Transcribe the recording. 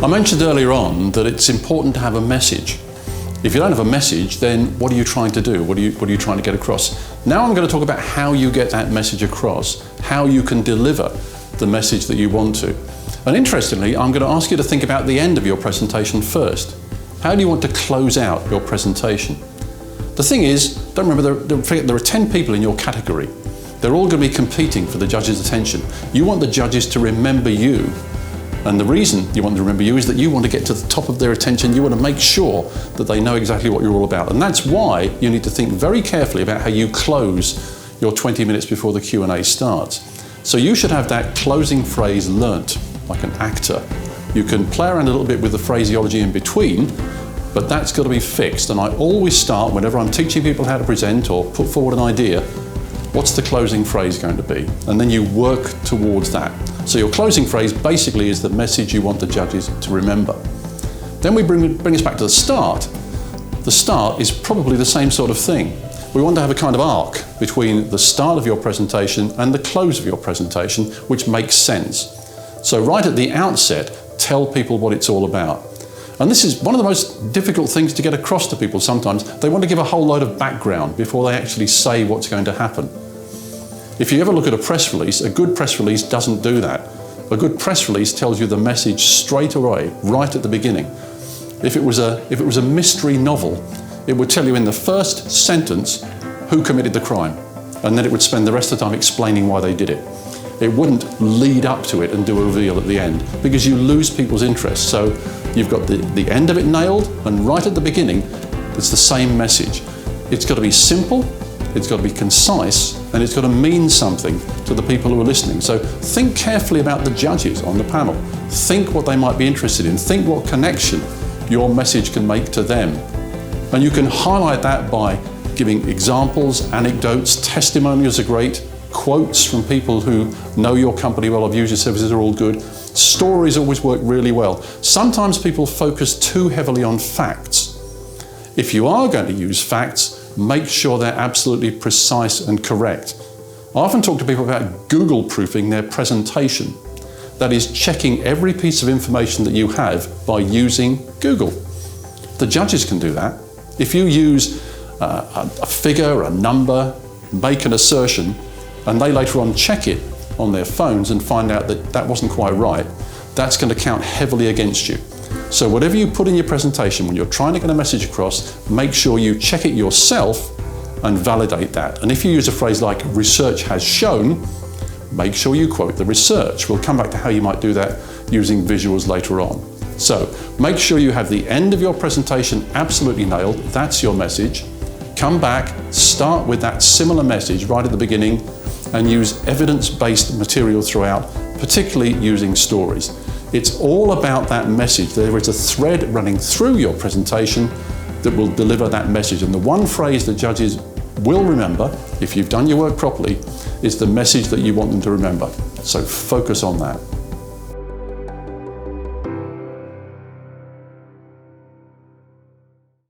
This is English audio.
I mentioned earlier on that it's important to have a message. If you don't have a message, then what are you trying to do? What are you trying to get across? Now I'm going to talk about how you get that message across, how you can deliver the message that you want to. And interestingly, I'm going to ask you to think about the end of your presentation first. How do you want to close out your presentation? The thing is, don't forget there are 10 people in your category. They're all going to be competing for the judge's attention. You want the judges to remember you. And the reason you want them to remember you is that you want to get to the top of their attention. You want to make sure that they know exactly what you're all about. And that's why you need to think very carefully about how you close your 20 minutes before the Q&A starts. So you should have that closing phrase learnt, like an actor. You can play around a little bit with the phraseology in between, but that's got to be fixed. And I always start, whenever I'm teaching people how to present or put forward an idea, what's the closing phrase going to be? And then you work towards that. So your closing phrase basically is the message you want the judges to remember. Then we bring us back to the start. The start is probably the same sort of thing. We want to have a kind of arc between the start of your presentation and the close of your presentation, which makes sense. So right at the outset, tell people what it's all about. And this is one of the most difficult things to get across to people sometimes. They want to give a whole load of background before they actually say what's going to happen. If you ever look at a press release, a good press release doesn't do that. A good press release tells you the message straight away, right at the beginning. If it was a mystery novel, it would tell you in the first sentence who committed the crime, and then it would spend the rest of the time explaining why they did it. It wouldn't lead up to it and do a reveal at the end, because you lose people's interest. So you've got the end of it nailed, and right at the beginning, it's the same message. It's got to be simple, it's got to be concise, and it's got to mean something to the people who are listening. So think carefully about the judges on the panel. Think what they might be interested in. Think what connection your message can make to them. And you can highlight that by giving examples, anecdotes, testimonials are great, quotes from people who know your company well, have used your services, are all good. Stories always work really well. Sometimes people focus too heavily on facts. If you are going to use facts, make sure they're absolutely precise and correct. I often talk to people about Google proofing their presentation. That is checking every piece of information that you have by using Google. The judges can do that. If you use a figure, a number, make an assertion, and they later on check it on their phones and find out that that wasn't quite right, that's going to count heavily against you. So whatever you put in your presentation, when you're trying to get a message across, make sure you check it yourself and validate that. And if you use a phrase like research has shown, make sure you quote the research. We'll come back to how you might do that using visuals later on. So make sure you have the end of your presentation absolutely nailed. That's your message. Come back, start with that similar message right at the beginning, and use evidence-based material throughout, particularly using stories. It's all about that message. There is a thread running through your presentation that will deliver that message. And the one phrase that judges will remember, if you've done your work properly, is the message that you want them to remember. So focus on that.